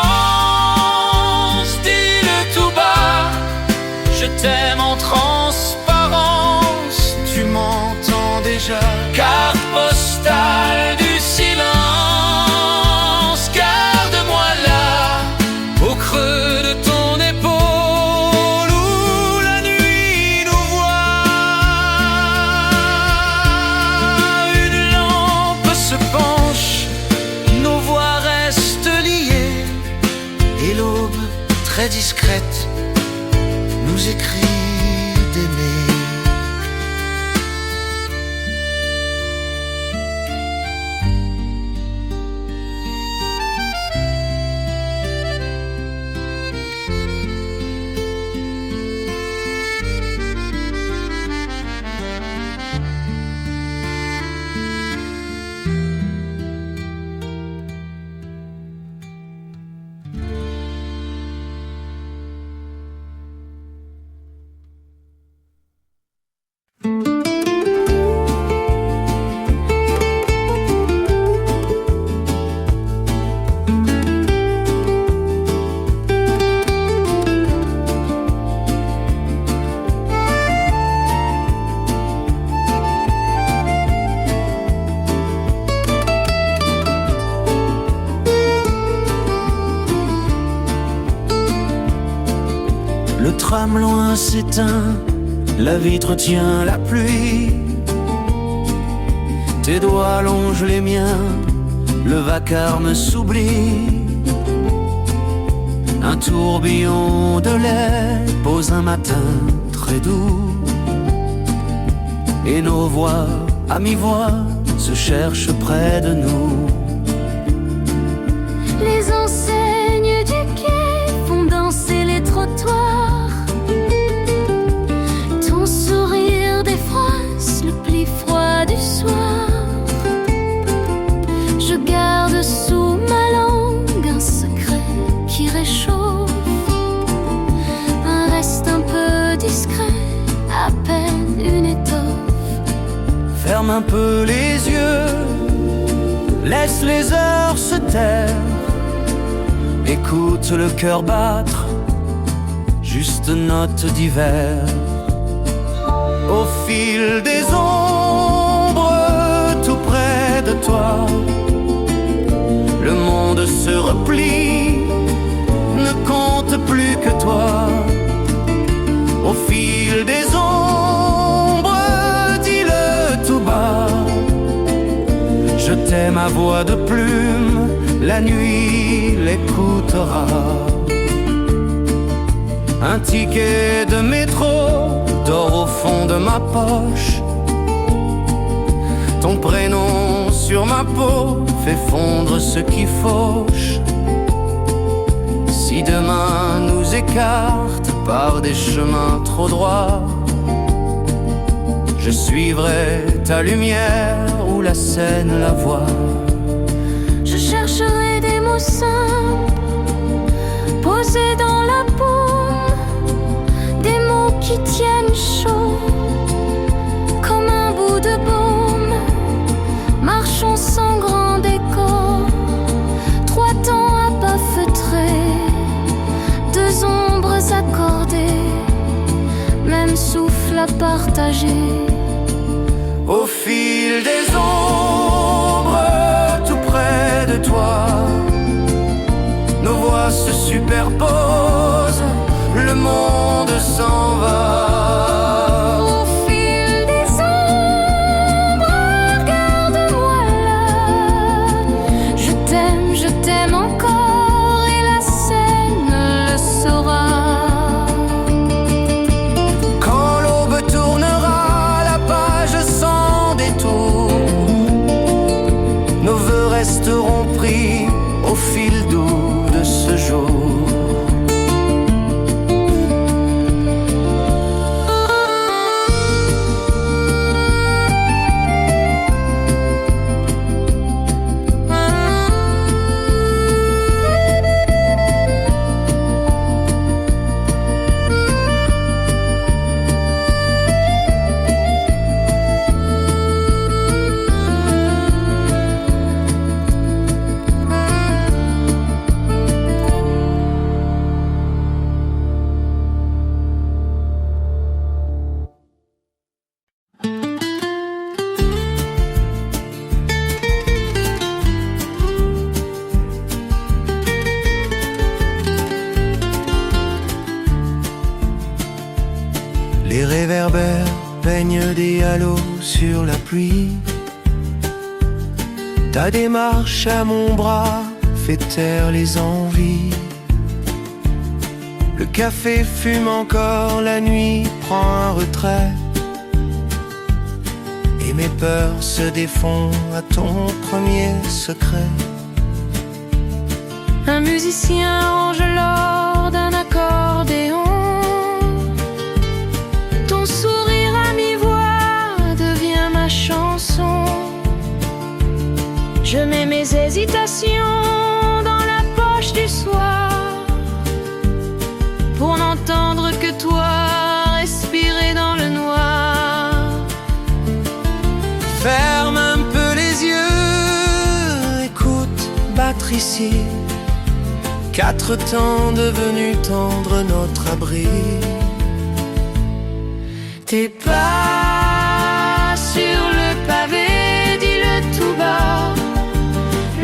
dis-le tout bas. Je t'aime en transparence, tu m'entends déjà. Carte postale du silence, garde-moi là, au creux de ton épaule, où la nuit nous voit. Une lampe se penche, nos voix restent liées, et l'aube, très discrète, nous écrit d'aimer. Le tram loin s'éteint, la vitre tient la pluie. Tes doigts longent les miens, le vacarme s'oublie. Un tourbillon de lait pose un matin très doux, et nos voix à mi-voix se cherchent près de nous. Les enseignes du quai font danser les trottoirs. Ton sourire défroisse le pli froid du soir. Je garde sous ma langue un secret qui réchauffe, un reste un peu discret, à peine une étoffe. Ferme un peu les yeux, laisse les heures se taire. Écoute le cœur battre, juste note d'hiver. Au fil des ombres, tout près de toi, le monde se replie, ne compte plus que toi. Au fil des ombres, dis-le tout bas. Je t'aime à voix de plume, la nuit l'écoutera. Un ticket de métro dort au fond de ma poche. Ton prénom sur ma peau fait fondre ce qui fauche. Si demain nous écarte par des chemins trop droits, je suivrai ta lumière ou la Seine la voie. Je chercherai des mots simples posés dans la paume, des mots qui tiennent chaud comme un bout de baume. Marchons sans grand décor, trois temps à pas feutrer, deux ombres accordées, même souffle à partager. Au fil des ombres, tout près de toi, nos voix se superposent, le monde s'en va. Au fil des ombres, regarde-moi là. Je t'aime encore, et la Seine le saura. Quand l'aube tournera la page sans détour, nos vœux resteront pris au fil doux. Les réverbères peignent des halos sur la pluie. Ta démarche à mon bras fait taire les envies. Le café fume encore, la nuit prend un retrait. Et mes peurs se défont à ton premier secret. Un musicien range l'or d'un accordéon. Ton sourire à mi-voix devient ma chanson. Je mets mes hésitations dans la poche du soir pour n'entendre que toi respirer dans le noir. Ferme un peu les yeux, écoute battre ici 4 temps devenus tendres notre abri. Tes pas sur le pavé, dis-le tout bas.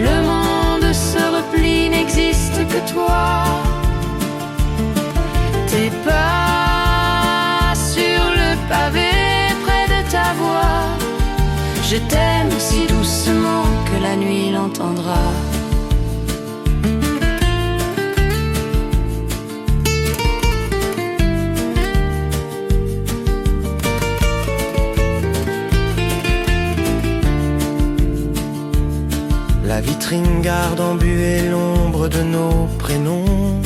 Le monde se replie, n'existe que toi. Tes pas sur le pavé, près de ta voix. Je t'aime si doucement que la nuit l'entendra. La vitrine garde embuée l'ombre de nos prénoms.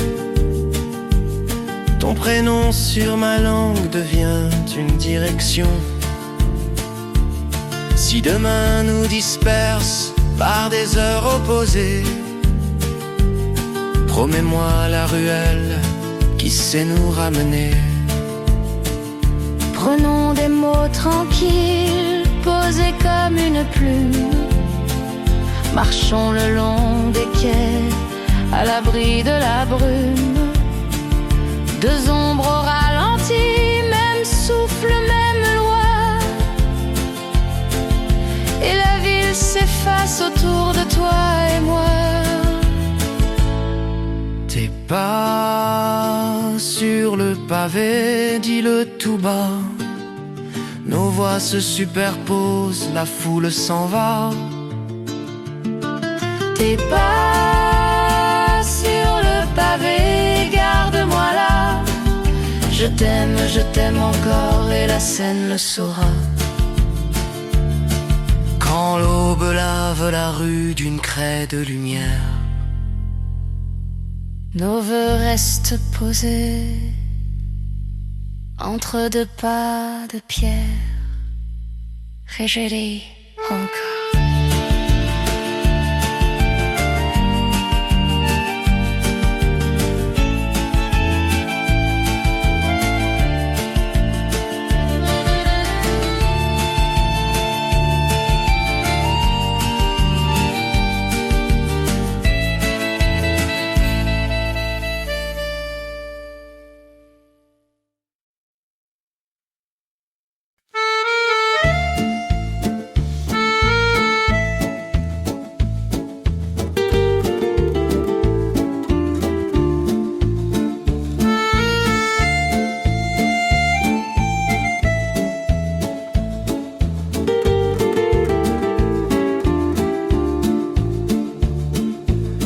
Ton prénom sur ma langue devient une direction. Si demain nous disperse par des heures opposées, promets-moi la ruelle qui sait nous ramener. Prenons des mots tranquilles, posés comme une plume. Marchons le long des quais, à l'abri de la brume. 2 ombres au ralenti, même souffle, même loi. Et la ville s'efface autour de toi et moi. Tes pas sur le pavé, dis-le tout bas. Nos voix se superposent, la foule s'en va. Tes pas sur le pavé, garde-moi là. Je t'aime encore et la scène le saura. Quand l'aube lave la rue d'une craie de lumière, nos voeux restent posés entre 2 pas de pierre. Régérie encore.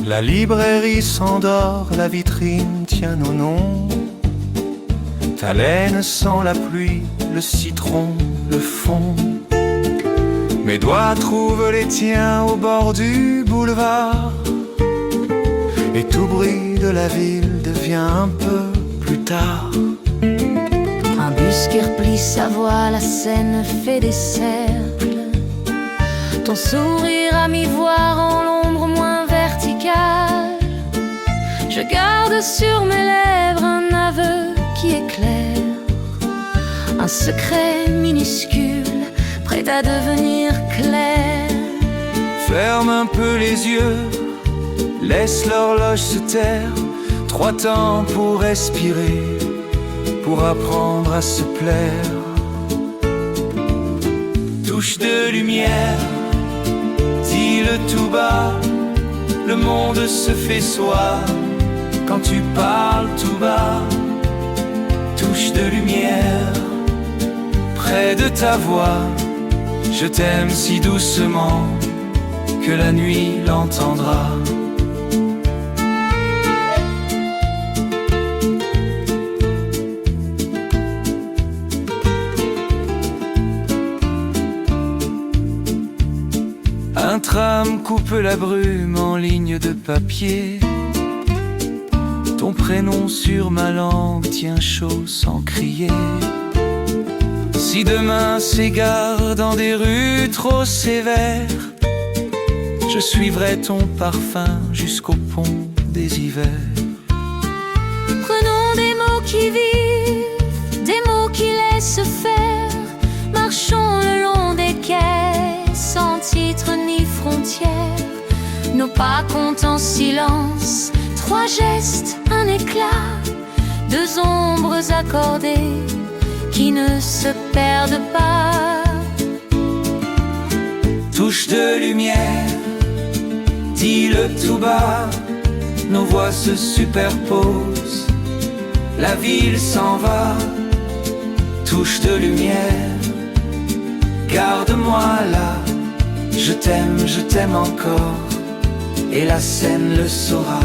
La librairie s'endort, la vitrine tient nos noms. Ta laine sent la pluie, le citron, le fond. Mes doigts trouvent les tiens au bord du boulevard. Et tout bruit de la ville devient un peu plus tard. Un bus qui replie sa voie, la scène fait des cercles. Ton sourire à mi-voix rend l'ombre moins verticale. Je garde sur mes lèvres un aveu qui éclaire, un secret minuscule prêt à devenir clair. Ferme un peu les yeux, laisse l'horloge se taire. 3 temps pour respirer, pour apprendre à se plaire. Touche de lumière, dis-le tout bas. Le monde se fait soi quand tu parles tout bas. Touche de lumière, de ta voix. Je t'aime si doucement que la nuit l'entendra. Un tram coupe la brume en ligne de papier. Ton prénom sur ma langue tient chaud sans crier. Si demain s'égare dans des rues trop sévères, je suivrai ton parfum jusqu'au pont des hivers. Prenons des mots qui vivent, des mots qui laissent faire. Marchons le long des quais, sans titre ni frontières. Nos pas comptent en silence, 3 gestes, un éclat, 2 ombres accordées qui ne se perdent pas. Touche de lumière, dis-le tout bas, nos voix se superposent, la ville s'en va. Touche de lumière, garde-moi là, je t'aime encore, et la scène le saura.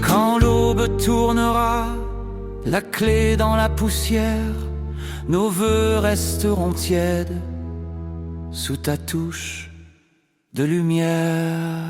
Quand l'aube tournera, la clé dans la poussière, nos vœux resteront tièdes sous ta touche de lumière.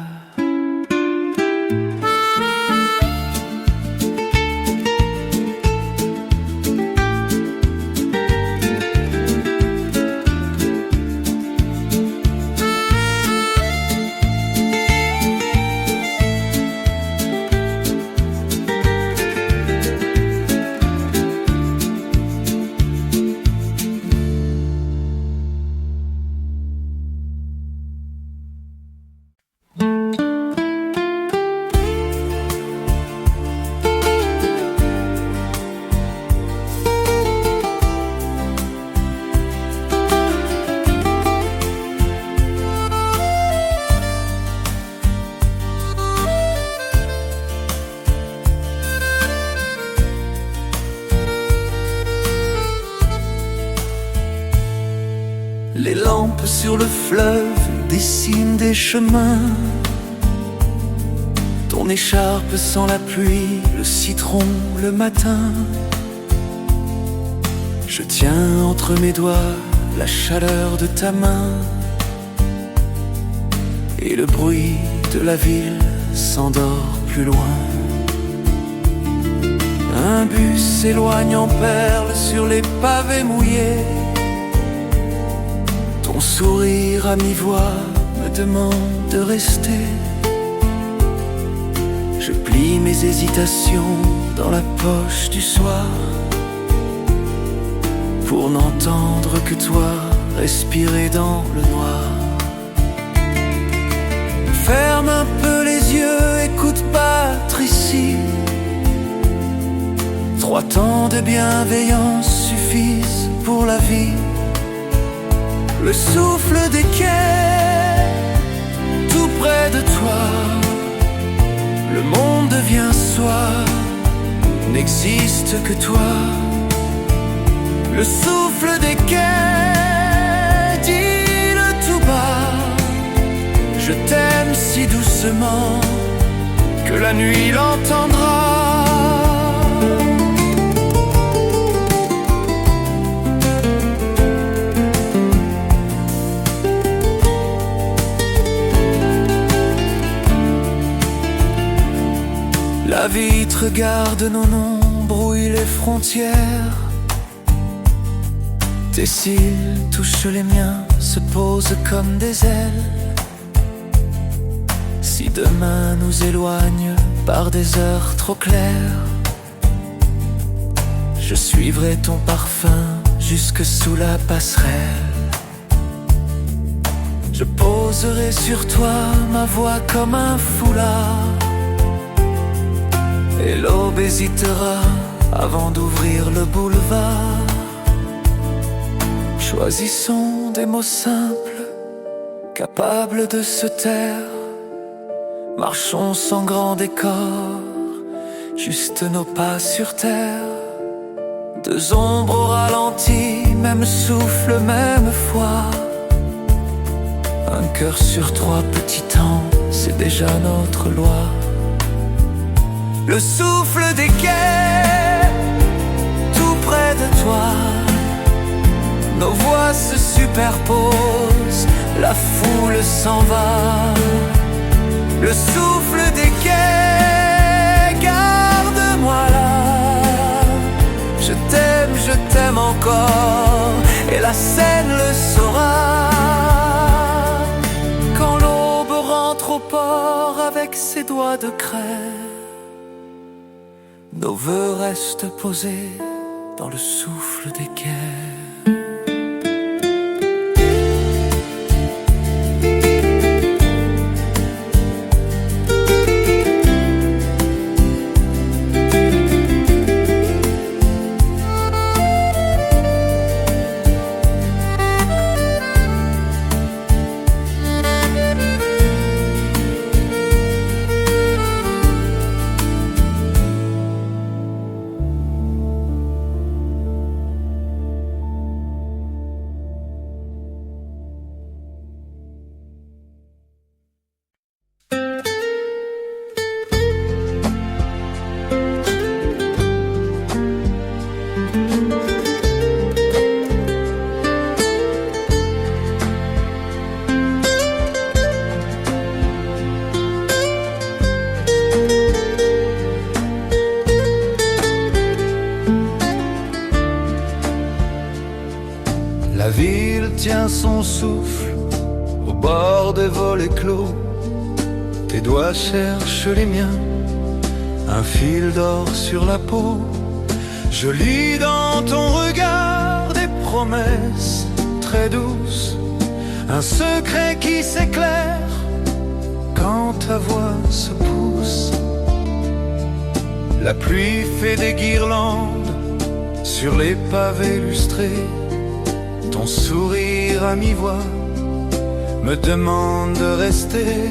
Les lampes sur le fleuve dessinent des chemins. Ton écharpe sent la pluie, le citron le matin. Je tiens entre mes doigts la chaleur de ta main, et le bruit de la ville s'endort plus loin. Un bus s'éloigne en perles sur les pavés mouillés. Ton sourire à mi-voix me demande de rester. Je plie mes hésitations dans la poche du soir, pour n'entendre que toi respirer dans le noir. Ferme un peu les yeux, écoute battre ici. 3 temps de bienveillance suffisent pour la vie. Le souffle des quais, tout près de toi. Le monde devient soi, n'existe que toi. Le souffle des quais, dis-le tout bas. Je t'aime si doucement que la nuit l'entendra. La vitre garde nos noms, brouille les frontières. Tes cils touchent les miens, se posent comme des ailes. Si demain nous éloigne par des heures trop claires, je suivrai ton parfum jusque sous la passerelle. Je poserai sur toi ma voix comme un foulard, et l'aube hésitera avant d'ouvrir le boulevard. Choisissons des mots simples, Capable de se taire, marchons sans grand décor, juste nos pas sur terre. Deux ombres au ralenti, même souffle, même foi. Un cœur sur trois, petit temps, c'est déjà notre loi. Le souffle des quais, tout près de toi. Nos voix se superposent, la foule s'en va. Le souffle des quais, garde-moi là. Je t'aime encore, et la Seine le saura. Quand l'aube rentre au port avec ses doigts de craie, nos vœux restent posés dans le souffle des quais. La ville tient son souffle au bord des volets clos. Tes doigts cherchent les miens, un fil d'or sur la peau. Je lis dans ton regard des promesses très douces, un secret qui s'éclaire quand ta voix se pousse. La pluie fait des guirlandes sur les pavés lustrés. Ton sourire à mi-voix me demande de rester.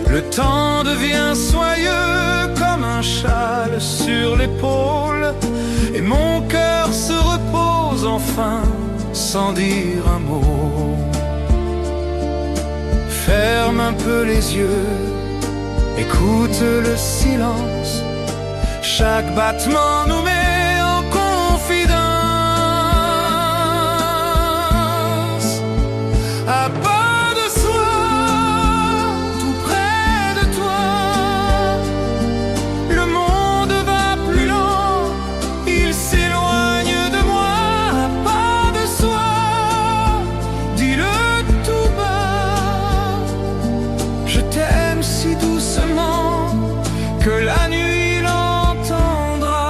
Le temps devient soyeux comme un châle sur l'épaule, et mon cœur se repose enfin sans dire un mot. Ferme un peu les yeux, écoute le silence. Chaque battement nous met en confidence. À pas de soi, tout près de toi, le monde va plus lent, il s'éloigne de moi. À pas de soi, dis-le tout bas. Je t'aime si doucement que la nuit l'entendra.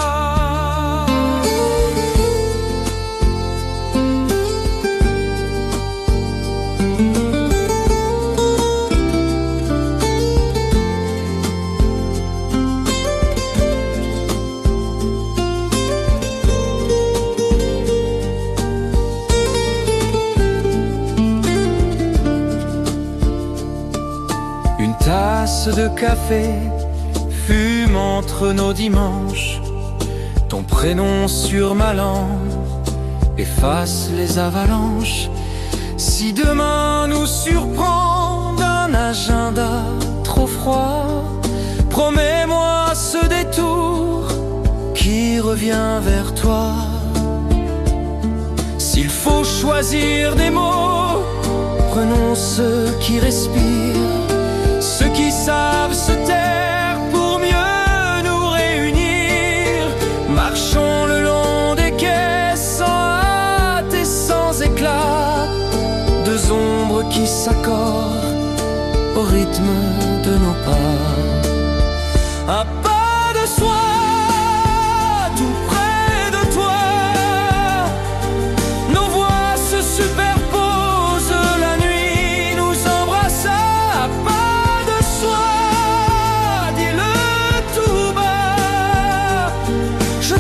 Une tasse de café fume entre nos dimanches. Ton prénom sur ma langue efface les avalanches. Si demain nous surprend d'un agenda trop froid, promets-moi ce détour qui revient vers toi. S'il faut choisir des mots, prenons ceux qui respirent, ceux qui savent se taire pour mieux nous réunir. Marchons le long des quais sans hâte et sans éclat, deux ombres qui s'accordent au rythme de nos pas. À pas de soi, tout près de toi, nos voix se superposent, la nuit nous embrasse. À pas de soi, dis-le tout bas. Je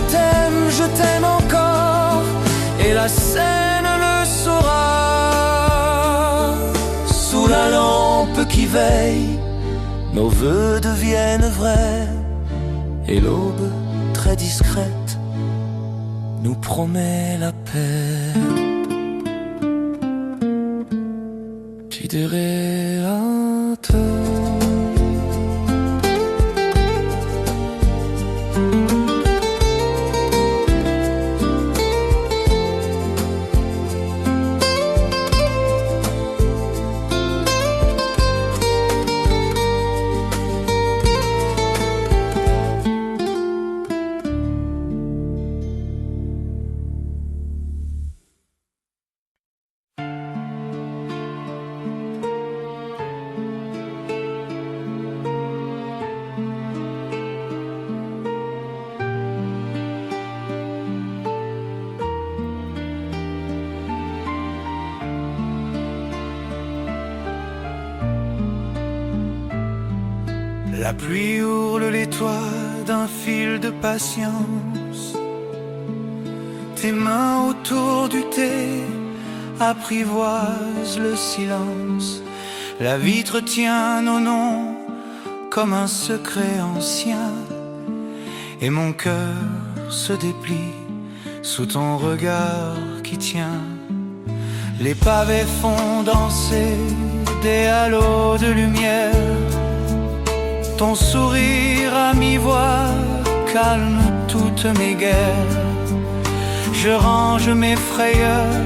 t'aime encore, et la Seine le saura. Sous la lampe qui veille, nos vœux deviennent vrais, et l'aube très discrète nous promet la paix. Desiderato. La pluie hurle les toits d'un fil de patience. Tes mains autour du thé apprivoisent le silence. La vitre tient nos noms comme un secret ancien, et mon cœur se déplie sous ton regard qui tient. Les pavés font danser des halos de lumière. Ton sourire à mi-voix calme toutes mes guerres. Je range mes frayeurs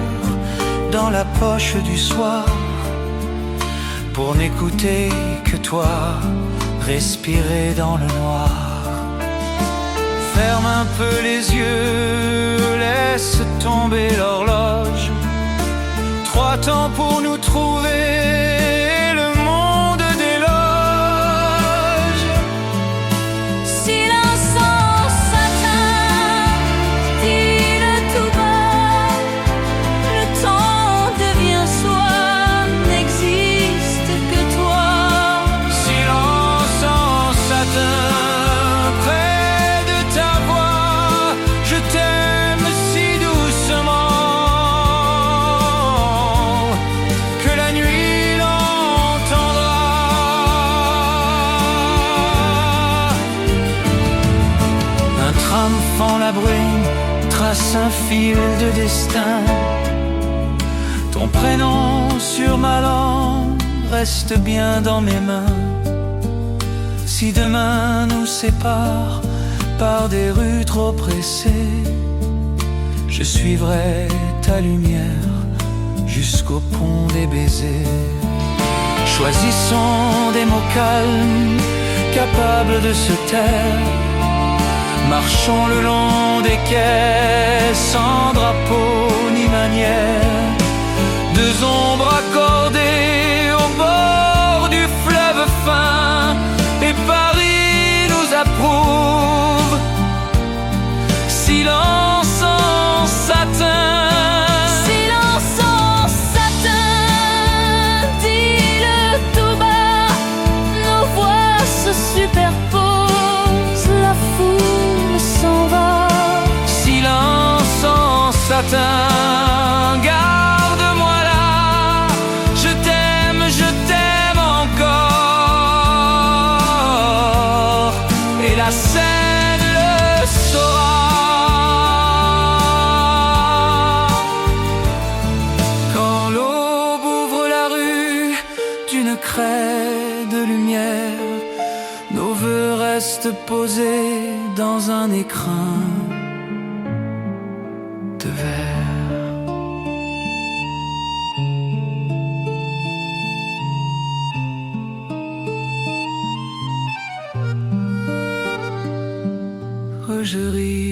dans la poche du soir, pour n'écouter que toi, respirer dans le noir. Ferme un peu les yeux, laisse tomber l'horloge. 3 temps pour nous trouver, le monde déloge. Silence en satin, dis-le tout bas. Le temps devient soi, n'existe que toi. Silence en satin, près de ta voix, je t'aime si doucement que la nuit l'entendra. Un tram fend la bruine, trace un fil de destin. Ton prénom sur ma langue reste bien dans mes mains. Si demain nous sépare par des rues trop pressées, je suivrai ta lumière jusqu'au pont des baisers. Choisissons des mots calmes, capables de se taire. Marchons le long des quais, sans drapeau ni manière. 2 ombres accordées au bord du fleuve fin, et Paris nous approuve. Silence en satin. Silence en satin, dis-le tout bas. Nos voix se superposent, la foule s'en va. Silence en satin, garde-moi là. Je t'aime encore, et la scène le saura. Quand l'aube ouvre la rue d'une craie de lumière, nos vœux restent posés dans un écrin de verre. Je ris